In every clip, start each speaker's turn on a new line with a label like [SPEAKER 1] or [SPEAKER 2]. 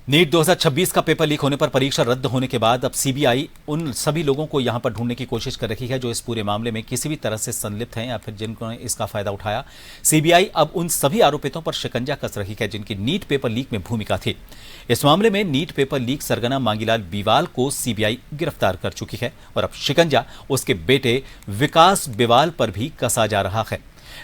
[SPEAKER 1] NEET 2026 का paper leak होने पर परीक्षा रद्द होने के बाद अब सीबीआई उन सभी लोगों को यहां पर ढूंढने की कोशिश कर रही है जो इस पूरे मामले में किसी भी तरह से संलिप्त हैं या फिर जिनको इसका फायदा उठाया। सीबीआई अब उन सभी आरोपितों पर शिकंजा कस रही है जिनकी नीट पेपर लीक में भूमिका थी। इस मामले में नीट पेपर लीक सरगना मांगीलाल बिवाल को सीबीआई गिरफ्तार कर चुकी है और अब शिकंजा उसके बेटे विकास बिवाल पर भी कसा जा रहा है।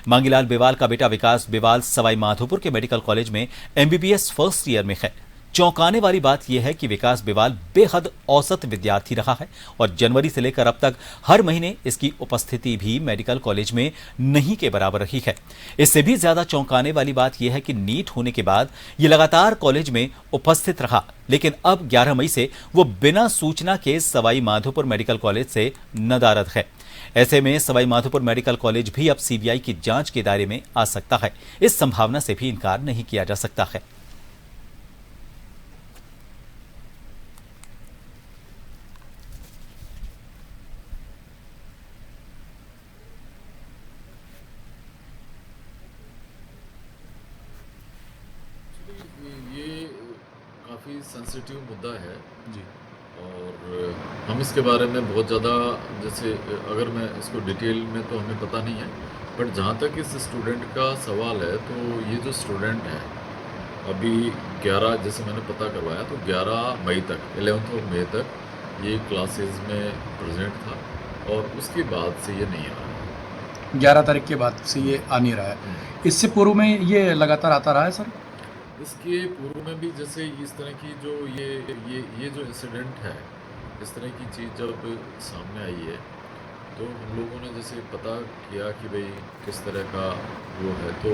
[SPEAKER 1] मांगीलाल बिवाल का बेटा विकास बिवाल सवाई माधोपुर के मेडिकल कॉलेज में एमबीबीएस फर्स्ट ईयर में है। चौंकाने वाली बात यह है कि विकास बिवाल बेहद औसत विद्यार्थी रहा है और जनवरी से लेकर अब तक हर महीने इसकी उपस्थिति भी मेडिकल कॉलेज में नहीं के बराबर रही है। इससे भी ज्यादा चौंकाने वाली बात यह है कि नीट होने के बाद यह लगातार कॉलेज में उपस्थित रहा, लेकिन अब 11 मई से वो बिना सूचना के सवाई माधोपुर मेडिकल कॉलेज से नदारद है। ऐसे में सवाई माधोपुर मेडिकल कॉलेज भी अब सीबीआई की जांच के दायरे में आ सकता है। इस संभावना से भी इनकार नहीं किया जा सकता है।
[SPEAKER 2] ये काफ़ी सेंसिटिव मुद्दा है
[SPEAKER 3] जी।
[SPEAKER 2] और हम इसके बारे में बहुत ज़्यादा, जैसे अगर मैं इसको डिटेल में तो हमें पता नहीं है, बट जहाँ तक इस स्टूडेंट का सवाल है तो ये जो स्टूडेंट है अभी 11, जैसे मैंने पता करवाया तो 11 मई तक 11th ऑफ मई तक ये क्लासेस में प्रेजेंट था और उसके बाद से ये नहीं आ रहा है।
[SPEAKER 3] 11 तारीख के बाद से ये आ नहीं रहा है। इससे पूर्व में ये लगातार आता रहा है सर?
[SPEAKER 2] इसके पूर्व में भी जैसे इस तरह की जो ये जो इंसिडेंट है, इस तरह की चीज़ जब सामने आई है तो हम लोगों ने जैसे पता किया कि भाई किस तरह का वो है, तो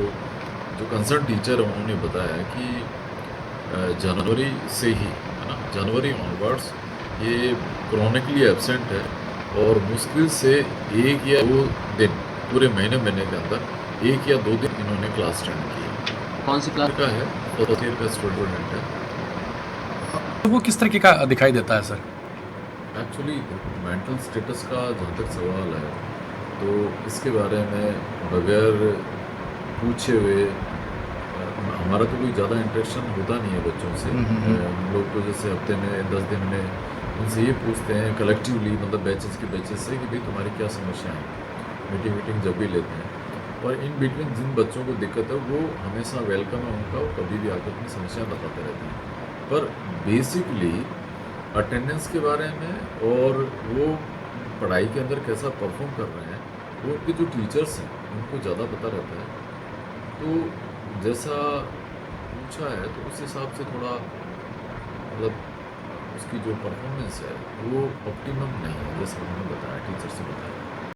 [SPEAKER 2] जो कंसर्न टीचर है उन्होंने बताया कि जनवरी से ही, है ना, जनवरी ऑनवर्ड्स ये क्रॉनिकली एब्सेंट है और मुश्किल से 1 या 2 दिन पूरे महीने के अंदर 1 या 2 दिन इन्होंने क्लास अटेंड की।
[SPEAKER 4] कौन सी क्लास
[SPEAKER 2] का है? फर्स्ट ईयर का स्टूडेंट है।
[SPEAKER 3] तो वो किस तरीके का दिखाई देता है सर?
[SPEAKER 2] एक्चुअली मेंटल स्टेटस का जहाँ तक सवाल है तो इसके बारे में बगैर पूछे हुए हमारा तो कोई ज़्यादा इंटरेक्शन होता नहीं है बच्चों से। हम लोग तो जैसे हफ्ते में 10 दिन में उनसे ये पूछते हैं कलेक्टिवली, मतलब बैचेस के बैचेस से, कि भाई तुम्हारी क्या समस्या है। मीटिंग जब भी लेते हैं और इन बिटवीन जिन बच्चों को दिक्कत है वो हमेशा वेलकम है उनका, वो कभी भी आकर अपनी समस्या बताते रहते हैं। पर बेसिकली अटेंडेंस के बारे में और वो पढ़ाई के अंदर कैसा परफॉर्म कर रहे हैं वो उनके जो टीचर्स हैं उनको ज़्यादा पता रहता है। तो जैसा पूछा है तो उस हिसाब से थोड़ा, मतलब उसकी जो परफॉर्मेंस है वो ऑप्टिमम नहीं है, जैसा उन्होंने बताया, टीचर से बताया।